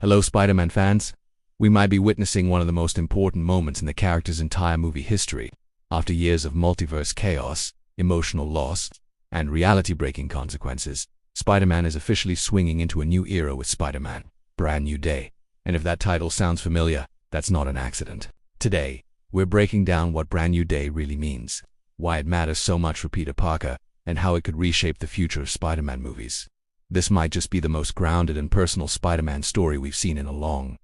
Hello, Spider-Man fans. We might be witnessing one of the most important moments in the character's entire movie history. After years of multiverse chaos, emotional loss, and reality-breaking consequences, Spider-Man is officially swinging into a new era with Spider-Man: Brand New Day. And if that title sounds familiar, that's not an accident. Today, we're breaking down what Brand New Day really means, why it matters so much for Peter Parker, and how it could reshape the future of Spider-Man movies. This might just be the most grounded and personal Spider-Man story we've seen in a long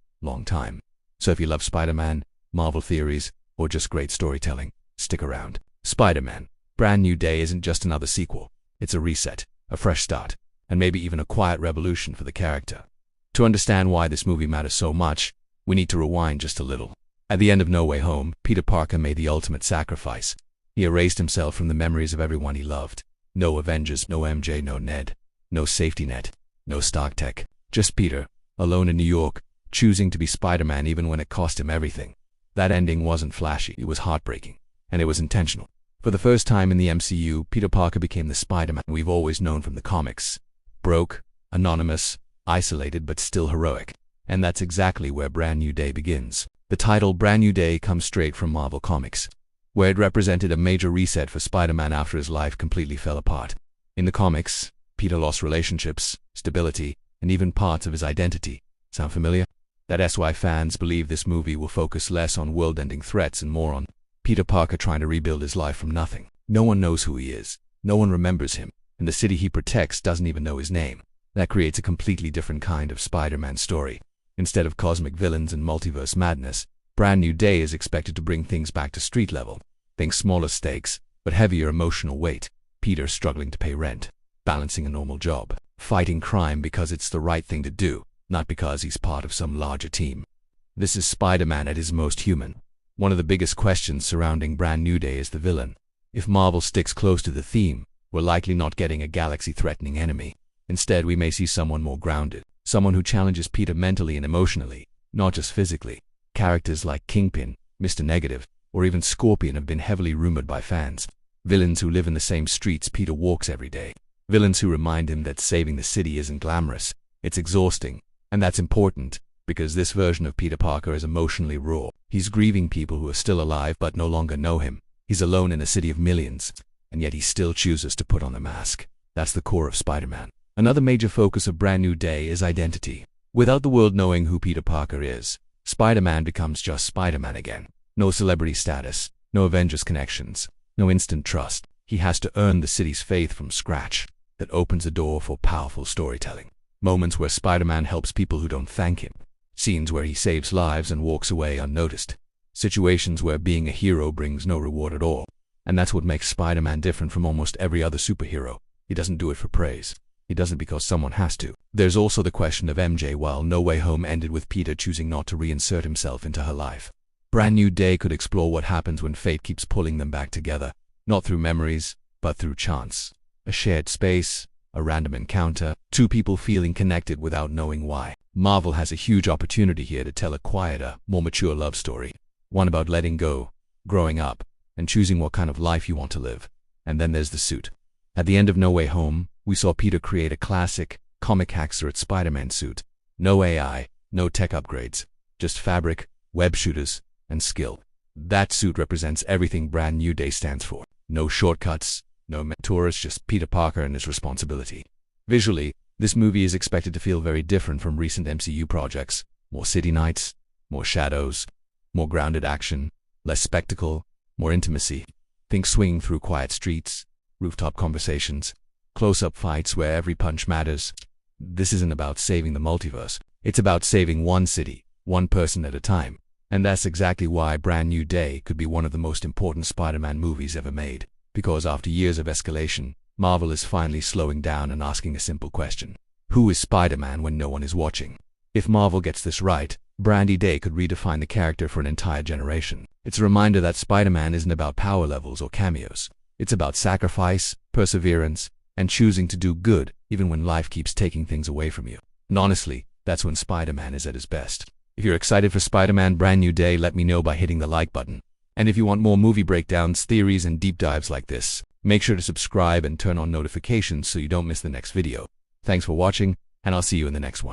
time. So if you love Spider-Man, Marvel theories, or just great storytelling, stick around. Spider-Man: Brand New Day isn't just another sequel. It's a reset, a fresh start, and maybe even a quiet revolution for the character. To understand why this movie matters so much, we need to rewind just a little. At the end of No Way Home, Peter Parker made the ultimate sacrifice. He erased himself from the memories of everyone he loved. No Avengers, no MJ, no Ned. No safety net, no Stark Tech, just Peter, alone in New York, choosing to be Spider-Man even when it cost him everything. That ending wasn't flashy, it was heartbreaking, and it was intentional. For the first time in the MCU, Peter Parker became the Spider-Man we've always known from the comics. Broke, anonymous, isolated, but still heroic. And that's exactly where Brand New Day begins. The title Brand New Day comes straight from Marvel Comics, where it represented a major reset for Spider-Man after his life completely fell apart. In the comics, Peter lost relationships, stability, and even parts of his identity. Sound familiar? That's why fans believe this movie will focus less on world-ending threats and more on Peter Parker trying to rebuild his life from nothing. No one knows who he is, no one remembers him, and the city he protects doesn't even know his name. That creates a completely different kind of Spider-Man story. Instead of cosmic villains and multiverse madness, Brand New Day is expected to bring things back to street level. Think smaller stakes, but heavier emotional weight. Peter struggling to pay rent, balancing a normal job, fighting crime because it's the right thing to do, not because he's part of some larger team. This is Spider-Man at his most human. One of the biggest questions surrounding Brand New Day is the villain. If Marvel sticks close to the theme, we're likely not getting a galaxy-threatening enemy. Instead, we may see someone more grounded, someone who challenges Peter mentally and emotionally, not just physically. Characters like Kingpin, Mr. Negative, or even Scorpion have been heavily rumored by fans. Villains who live in the same streets Peter walks every day. Villains who remind him that saving the city isn't glamorous, it's exhausting. And that's important, because this version of Peter Parker is emotionally raw. He's grieving people who are still alive but no longer know him. He's alone in a city of millions, and yet he still chooses to put on the mask. That's the core of Spider-Man. Another major focus of Brand New Day is identity. Without the world knowing who Peter Parker is, Spider-Man becomes just Spider-Man again. No celebrity status, no Avengers connections, no instant trust. He has to earn the city's faith from scratch. That opens the door for powerful storytelling. Moments where Spider-Man helps people who don't thank him. Scenes where he saves lives and walks away unnoticed. Situations where being a hero brings no reward at all. And that's what makes Spider-Man different from almost every other superhero. He doesn't do it for praise. He does it because someone has to. There's also the question of MJ. While No Way Home ended with Peter choosing not to reinsert himself into her life, Brand New Day could explore what happens when fate keeps pulling them back together. Not through memories, but through chance. A shared space, a random encounter, two people feeling connected without knowing why. Marvel has a huge opportunity here to tell a quieter, more mature love story. One about letting go, growing up, and choosing what kind of life you want to live. And then there's the suit. At the end of No Way Home, we saw Peter create a classic, comic accurate Spider-Man suit. No AI, no tech upgrades, just fabric, web shooters, and skill. That suit represents everything Brand New Day stands for. No shortcuts, no mentors, just Peter Parker and his responsibility. Visually, this movie is expected to feel very different from recent MCU projects. More city nights, more shadows, more grounded action, less spectacle, more intimacy. Think swinging through quiet streets, rooftop conversations, close-up fights where every punch matters. This isn't about saving the multiverse. It's about saving one city, one person at a time. And that's exactly why Brand New Day could be one of the most important Spider-Man movies ever made. Because after years of escalation, Marvel is finally slowing down and asking a simple question. Who is Spider-Man when no one is watching? If Marvel gets this right, Brand New Day could redefine the character for an entire generation. It's a reminder that Spider-Man isn't about power levels or cameos. It's about sacrifice, perseverance, and choosing to do good even when life keeps taking things away from you. And honestly, that's when Spider-Man is at his best. If you're excited for Spider-Man Brand New Day, let me know by hitting the like button. And if you want more movie breakdowns, theories, and deep dives like this, make sure to subscribe and turn on notifications so you don't miss the next video. Thanks for watching, and I'll see you in the next one.